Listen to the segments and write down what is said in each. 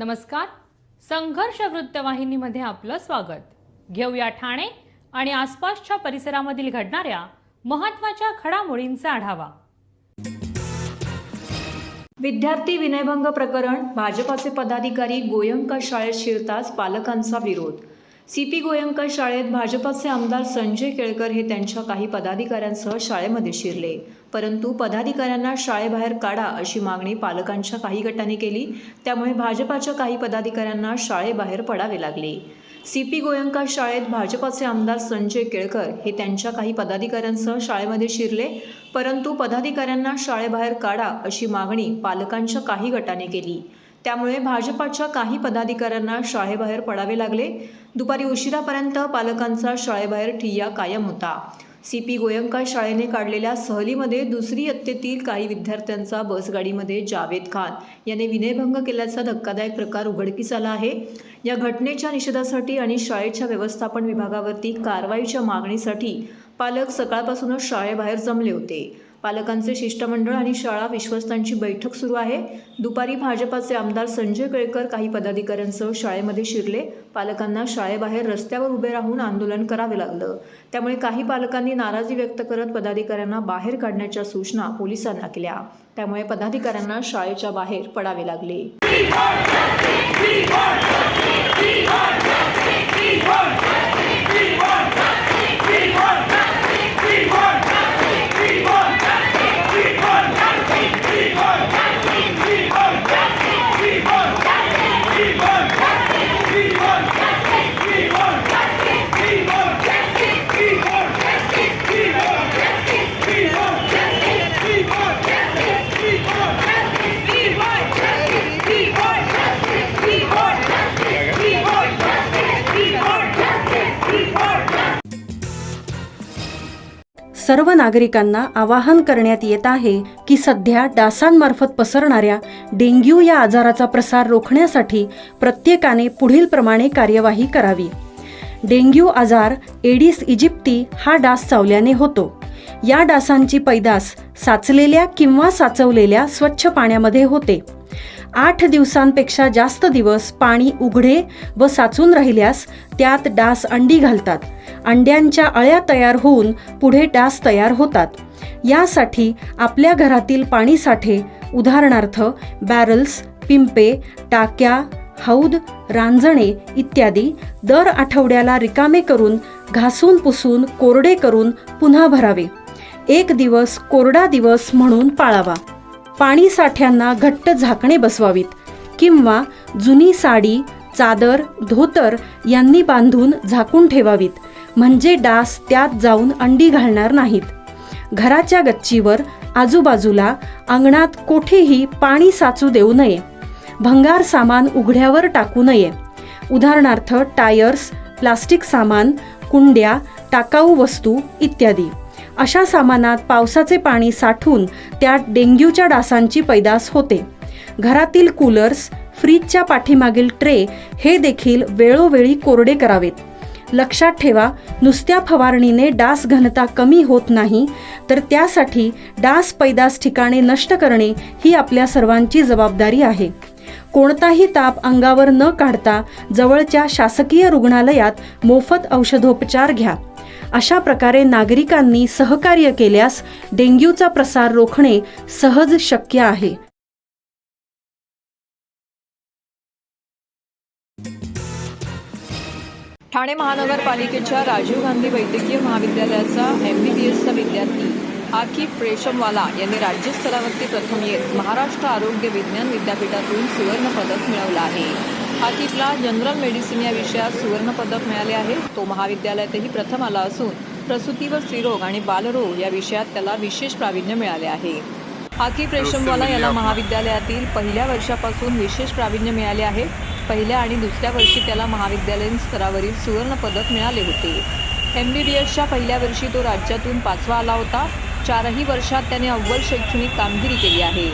नमस्कार. संघर्ष वृत्तवाहिनीमध्ये आपलं स्वागत. घेऊया ठाणे आणि आसपासच्या परिसरामधील घडणाऱ्या महत्त्वाच्या घडामोडींचा आढावा. विद्यार्थी विनयभंग प्रकरण. भाजपाचे पदाधिकारी गोयंका शाळेत शिरताच पालकांचा विरोध. सीपी गोयंका शाळेत भाजपाचे आमदार संजय केळकर हे त्यांच्या काही पदाधिकाऱ्यांसह शाळेमध्ये शिरले, परंतु पदाधिकाऱ्यांना शाळेबाहेर काढा अशी मागणी पालकांच्या काही गटाने केली. त्यामुळे भाजपाच्या काही पदाधिकाऱ्यांना शाळेबाहेर पडावे लागले. सीपी गोयंका शाळेत भाजपाचे आमदार संजय केळकर हे त्यांच्या काही पदाधिकाऱ्यांसह शाळेमध्ये शिरले, परंतु पदाधिकाऱ्यांना शाळेबाहेर काढा अशी मागणी पालकांच्या काही गटाने केली. त्यामुळे भाजपाच्या काही पदाधिकाऱ्यांना शाळेबाहेर पडावे लागले. दुपारी उशिरापर्यंत पालकांचा शाळेबाहेर ठिय्या कायम होता. सीपी गोयंका शाळेने काढलेल्या सहलीमध्ये दुसरी इयत्तेतील काही विद्यार्थ्यांचा बसगाडीमध्ये जावेद खान याने विनयभंग केल्याचा धक्कादायक प्रकार उघडकीस आला आहे. या घटनेच्या निषेधासाठी आणि शाळेच्या व्यवस्थापन विभागावरती कारवाईच्या मागणीसाठी पालक सकाळपासूनच शाळेबाहेर जमले होते. पालकांचे शिष्टमंडळ आणि शाळा विश्वस्तांची बैठक सुरू आहे. दुपारी भाजपाचे आमदार संजय केळकर काही पदाधिकाऱ्यांसह शाळेमध्ये शिरले. पालकांना शाळेबाहेर रस्त्यावर उभे राहून आंदोलन करावे लागलं. त्यामुळे काही पालकांनी नाराजी व्यक्त करत पदाधिकाऱ्यांना बाहेर काढण्याच्या सूचना पोलिसांना केल्या. त्यामुळे पदाधिकाऱ्यांना शाळेच्या बाहेर पडावे लागले. सर्व नागरिकांना आवाहन करण्यात येत आहे की सध्या डासांमार्फत पसरणाऱ्या डेंग्यू या आजाराचा प्रसार रोखण्यासाठी प्रत्येकाने पुढीलप्रमाणे कार्यवाही करावी. डेंग्यू आजार एडिस इजिप्ती हा डास चावल्याने होतो. या डासांची पैदास साचलेल्या किंवा साचवलेल्या स्वच्छ पाण्यामध्ये होते. 8 दिवसांपेक्षा जास्त दिवस पाणी उघडे व साचून राहिल्यास त्यात डास अंडी घालतात. अंड्यांच्या अळ्या तयार होऊन पुढे डास तयार होतात. यासाठी आपल्या घरातील पाणीसाठे उदाहरणार्थ बॅरल्स, पिंपे, टाक्या, हौद, रांजणे इत्यादी दर आठवड्याला रिकामे करून घासून पुसून कोरडे करून पुन्हा भरावे. 1 दिवस कोरडा दिवस म्हणून पाळावा. पाणी साठ्यांना घट्ट झाकणे बसवावीत किंवा जुनी साडी, चादर, धोतर यांनी बांधून झाकून ठेवावीत, म्हणजे डास त्यात जाऊन अंडी घालणार नाहीत. घराच्या गच्चीवर, आजूबाजूला, अंगणात कोठेही पाणी साचू देऊ नये. भंगार सामान उघड्यावर टाकू नये. उदाहरणार्थ टायर्स, प्लास्टिक सामान, कुंड्या, टाकाऊ वस्तू इत्यादी. अशा सामानात पावसाचे पाणी साठून त्यात डेंग्यूच्या डासांची पैदास होते. घरातील कूलर्स, फ्रीजच्या पाठीमागील ट्रे हे देखील वेळोवेळी कोरडे करावेत. लक्षात ठेवा, नुसत्या फवारणीने डास घनता कमी होत नाही, तर त्यासाठी डास पैदास ठिकाणे नष्ट करणे ही आपल्या सर्वांची जबाबदारी आहे. कोणताही ताप अंगावर न काढता जवळच्या शासकीय रुग्णालयात मोफत औषधोपचार घ्या. अशा प्रकारे नागरिकांनी सहकार्य केल्यास डेंग्यूचा प्रसार रोखणे सहज शक्य आहे. ठाणे महानगरपालिकेच्या राजीव गांधी वैद्यकीय महाविद्यालयाचा MBBSचा विद्यार्थी आकिफ रेशमवाला यांनी राज्यस्तरावरती प्रथम येत महाराष्ट्र आरोग्य विज्ञान विद्यापीठातून सुवर्ण पदक मिळवलं आहे. आकिफला जनरल मेडिसिन या विषयात सुवर्ण पदक मिळाले आहे. तो महाविद्यालयातही प्रथम आला असून प्रसूती व स्त्रीरोग आणि बालरोग या विषयात त्याला विशेष प्रावीण्य मिळाले आहे. आकिफ रेशमवाला याला महाविद्यालयातील पहिल्या वर्षापासून विशेष प्रावीण्य मिळाले आहे. पहिल्या आणि दुसऱ्या वर्षी त्याला महाविद्यालयीन स्तरावरील सुवर्ण पदक मिळाले होते. MBBSच्या पहिल्या वर्षी तो राज्यातून 5वा आला होता. 4ही वर्षात त्याने अव्वल शैक्षणिक कामगिरी केली आहे.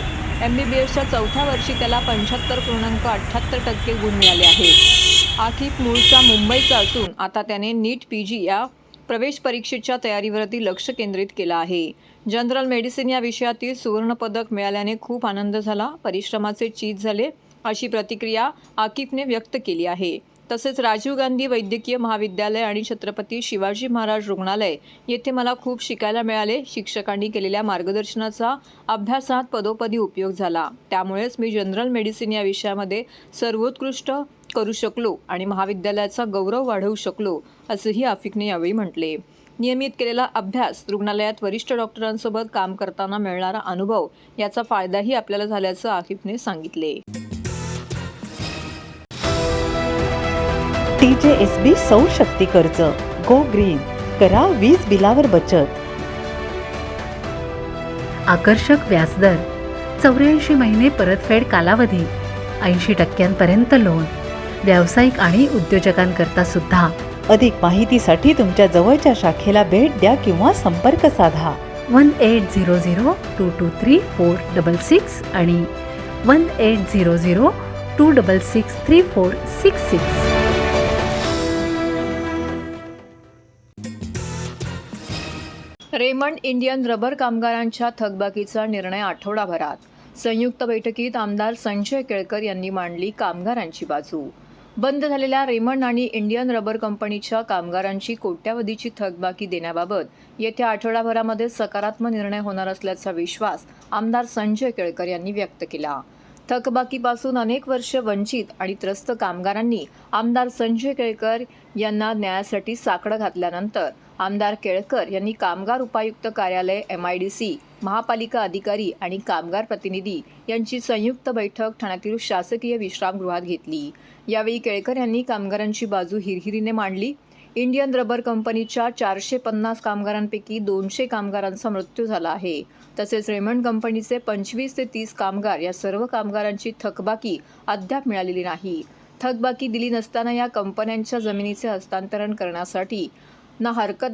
MBBSच्या 4थ्या वर्षी त्याला 75.78% गुण मिळाले आहेत. आकिफ मूळचा मुंबईचा असून आता त्याने नीट PG या प्रवेश परीक्षेच्या तयारीवरती लक्ष केंद्रित केलं आहे. जनरल मेडिसिन या विषयातील सुवर्ण पदक मिळाल्याने खूप आनंद झाला. परिश्रमाचे चीज झाले. अशी प्रतिक्रिया आकिफने व्यक्त केली आहे. तसेच राजीव गांधी वैद्यकीय महाविद्यालय आणि छत्रपती शिवाजी महाराज रुग्णालय येथे मला खूप शिकायला मिळाले. शिक्षकांनी केलेल्या मार्गदर्शनाचा अभ्यासात पदोपदी उपयोग झाला. त्यामुळेच मी जनरल मेडिसिन या विषयामध्ये सर्वोत्कृष्ट करू शकलो आणि महाविद्यालयाचा गौरव वाढवू शकलो, असंही आकिफने यावेळी म्हटले. नियमित केलेला अभ्यास, रुग्णालयात वरिष्ठ डॉक्टरांसोबत काम करताना मिळणारा अनुभव याचा फायदाही आपल्याला झाल्याचं आकिफने सांगितले. TJSB सौर शक्ती कर्ज, गो ग्रीन, करा वीज बिलावर बचत. आकर्षक व्याजदर, 84 महिने परतफेड कालावधी, 80% लोन, व्यावसायिक आणि उद्योजकांकरता सुद्धा. अधिक माहितीसाठी तुमच्या जवळच्या शाखेला भेट द्या किंवा संपर्क साधा. 1800-223-466 आणि 1800-266-3466. रेमंड इंडियन रबर कामगारांच्या थकबाकीचा निर्णय आठवडाभरात. संयुक्त बैठकीत आमदार संजय केळकर यांनी मांडली कामगारांची बाजू. बंद झालेल्या रेमंड आणि इंडियन रबर कंपनीच्या कामगारांची कोट्यावधीची थकबाकी देण्याबाबत येत्या आठवडाभरामध्ये सकारात्मक निर्णय होणार असल्याचा विश्वास आमदार संजय केळकर यांनी व्यक्त केला. थकबाकीपासून अनेक वर्ष वंचित आणि त्रस्त कामगारांनी आमदार संजय केळकर यांना न्यायासाठी साकडं घातल्यानंतर आमदार केळकर यांनी कामगार उपायुक्त कार्यालय MIDC, महापालिका अधिकारी आणि कामगार प्रतिनिधी यांची संयुक्त बैठक ठाण्यातील शासकीय विश्रामगृहात घेतली. यावेळी केळकर यांनी कामगारांची बाजू हिरहिरीने मांडली. इंडियन रबर कंपनीच्या 450 कामगारांपैकी 200 कामगारांचा मृत्यू झाला आहे. तसेच रेमंड कंपनीचे 25 ते 30 कामगार या सर्व कामगारांची थकबाकी अद्याप मिळालेली नाही. थकबाकी दिली नसताना या कंपन्यांच्या जमिनीचे हस्तांतरण करण्यासाठी ना हरकत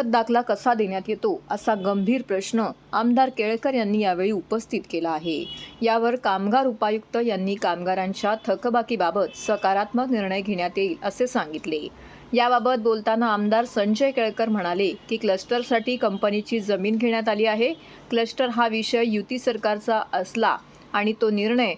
दाखला कसा देण्यात येतो, असा गंभीर प्रश्न आमदार केळकर यांनी यावेळी उपस्थित केला आहे. यावर कामगार उपायुक्त यांनी कामगारांच्या थकबाकीबाबत सकारात्मक निर्णय घेण्यात येईल असे सांगितले. याबाबत बोलताना आमदार संजय केळकर म्हणाले की क्लस्टरसाठी कंपनीची जमीन घेण्यात आली आहे. क्लस्टर हा विषय युती सरकारचा असला आणि तो निर्णय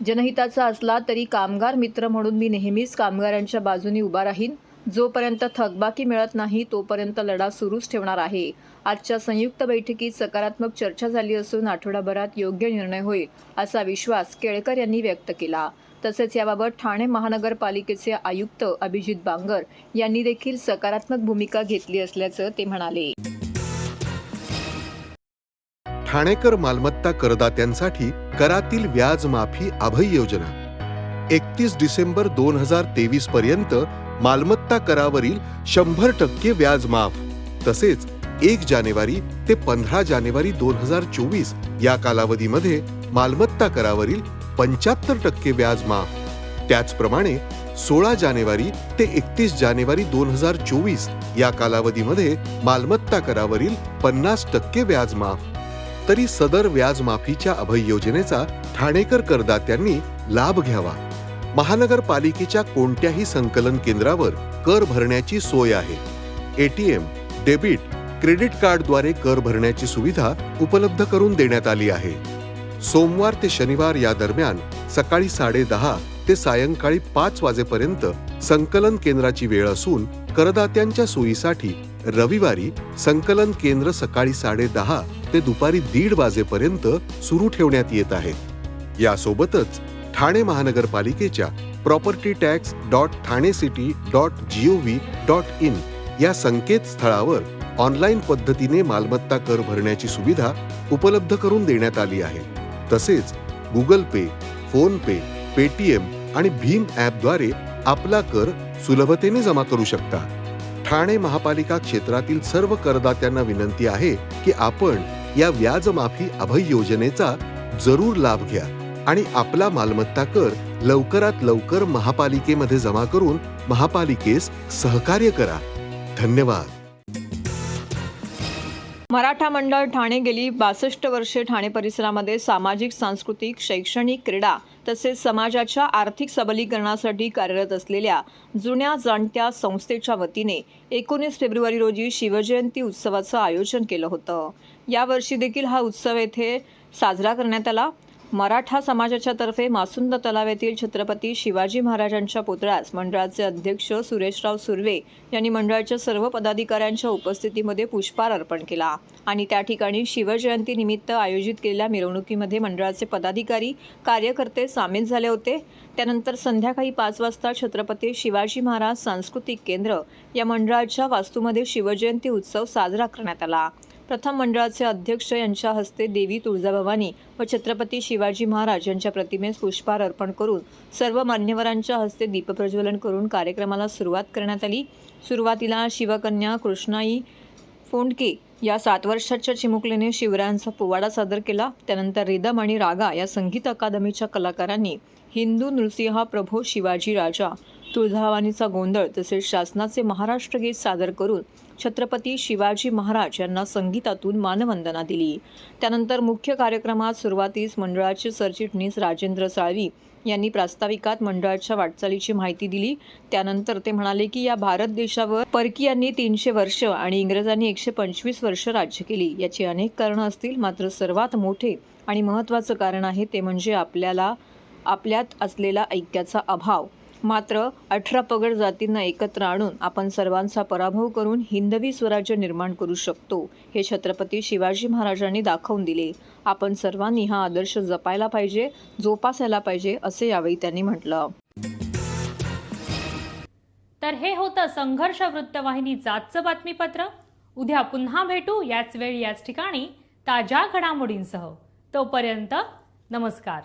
जनहिताचा असला तरी कामगार मित्र म्हणून मी नेहमीच कामगारांच्या बाजूने उभा राहीन. जोपर्यंत थकबाकी मिळत नाही तोपर्यंत लढा सुरूच ठेवणार आहे. आजच्या संयुक्त बैठकीत सकारात्मक चर्चा झाली असून आठवडाभरात योग्य निर्णय होईल असा विश्वास केळकर यांनी व्यक्त केला. तसेच याबाबत ठाणे महानगरपालिकेचे आयुक्त अभिजित बांगर यांनी देखील सकारात्मक भूमिका घेतली असल्याचं ते म्हणाले. ठाणेकर मालमत्ता करदात्यांसाठी करातील व्याज माफी अभय योजना. 31 डिसेंबर 2023 पर्यंत मालमत्ता करावरील 100% व्याज माफ. तसेच 1 जानेवारी ते 15 जानेवारी 2024 या कालावधीमध्ये मालमत्ता करावरील 75% व्याज माफ. त्याचप्रमाणे 16 जानेवारी ते 31 जानेवारी 2024 या कालावधीमध्ये मालमत्ता करावरील 50% व्याज माफ. तरी सदर व्याज माफीच्या अभय योजनेचा ठाणेकर करदात्यांनी लाभ घ्यावा. महानगरपालिकेच्या कोणत्याही संकलन केंद्रावर कर भरण्याची सोय आहे. ATM, डेबिट, क्रेडिट कार्डद्वारे कर भरण्याची सुविधा उपलब्ध करून देण्यात आली आहे. सोमवार ते शनिवार या दरम्यान सकाळी 10:30 ते सायंकाळी 5 वाजेपर्यंत संकलन केंद्राची वेळ असून करदात्यांच्या सोयीसाठी रविवारी संकलन केंद्र सकाळी 10:30 ते दुपारी 1:30 वाजेपर्यंत सुरू ठेवण्यात येत आहेत. यासोबतच ठाणे महानगरपालिकेच्या propertytax.thanecity.gov.in या संकेतस्थळावर ऑनलाईन पद्धतीने मालमत्ता कर भरण्याची सुविधा उपलब्ध करून देण्यात आली आहे. तसेच गुगल पे, फोन पे, पेटीएम आणि भीम ॲपद्वारे आपला कर सुलभतेने जमा करू शकता. ठाणे महापालिका क्षेत्रातील सर्व करदात्यांना विनंती आहे की आपण या व्याजमाफी अभय योजनेचा जरूर लाभ घ्या आणि आपला मालमत्ता कर लवकरात लवकर महापालिकेमध्ये जमा करून महापालिकेस सहकार्य करा. धन्यवाद. मराठा मंडळ ठाणे गेली 62 वर्षे ठाणे परिसरामध्ये सामाजिक, सांस्कृतिक, शैक्षणिक, क्रीडा तसेच समाजाच्या आर्थिक सबलीकरणासाठी कार्यरत असलेल्या जुन्या जाणत्या संस्थेच्या वतीने 19 फेब्रुवारी रोजी शिवजयंती उत्सवाचं आयोजन केलं होतं. यावर्षी देखील हा उत्सव येथे साजरा करण्यात आला. मराठा समाजाच्या तर्फे मासुंद तलाव येथील छत्रपती शिवाजी महाराजांच्या पुतळ्यास मंडळाचे अध्यक्ष सुरेशराव सुर्वे यांनी मंडळाच्या सर्व पदाधिकाऱ्यांच्या उपस्थितीमध्ये पुष्पहार अर्पण केला आणि त्या ठिकाणी शिवजयंती निमित्त आयोजित केलेल्या मिरवणुकीमध्ये मंडळाचे पदाधिकारी कार्यकर्ते सामील झाले होते. त्यानंतर संध्याकाळी 5 वाजता छत्रपती शिवाजी महाराज सांस्कृतिक केंद्र या मंडळाच्या वास्तूमध्ये शिवजयंती उत्सव साजरा करण्यात आला. प्रथम मंडळाचे अध्यक्ष यांच्या हस्ते देवी तुळजाभवानी व छत्रपती शिवाजी महाराज यांच्या प्रतिमेस पुष्पहार अर्पण करून सर्व मान्यवरांच्या हस्ते दीपप्रज्वलन करून कार्यक्रमाला सुरुवात करण्यात आली. सुरुवातीला शिवकन्या कृष्णाई फोंडके या 7 वर्षाच्या चिमुकलीने शिवरायांचा पोवाडा सादर केला. त्यानंतर रिदम आणि रागा या संगीत अकादमीच्या कलाकारांनी हिंदू नृसिंह प्रभो शिवाजी राजा, तुळजाभवानीचा गोंधळ तसेच शासनाचे महाराष्ट्र गीत सादर करून छत्रपती शिवाजी महाराज यांना संगीतातून मानवंदना दिली. त्यानंतर मुख्य कार्यक्रमात सुरुवातीस मंडळाचे सरचिटणीस राजेंद्र साळवी यांनी प्रास्ताविकात मंडळाच्या वाटचालीची माहिती दिली. त्यानंतर ते म्हणाले की या भारत देशावर परकीयांनी 300 वर्ष आणि इंग्रजांनी 125 वर्ष राज्य केली. याची अनेक कारणं असतील, मात्र सर्वात मोठे आणि महत्त्वाचं कारण आहे ते म्हणजे आपल्यात असलेला ऐक्याचा अभाव. मात्र 18 पगड जातींना एकत्र आणून आपण सर्वांचा पराभव करून हिंदवी स्वराज्य निर्माण करू शकतो हे छत्रपती शिवाजी महाराजांनी दाखवून दिले. आपण सर्वांनी हा आदर्श जपायला पाहिजे, जोपासायला पाहिजे असे यावेळी त्यांनी म्हटलं. तर हे होतं संघर्ष वृत्तवाहिनीचं आजचं बातमीपत्र. उद्या पुन्हा भेटू याच वेळी याच ठिकाणी ताज्या घडामोडींसह. तोपर्यंत नमस्कार.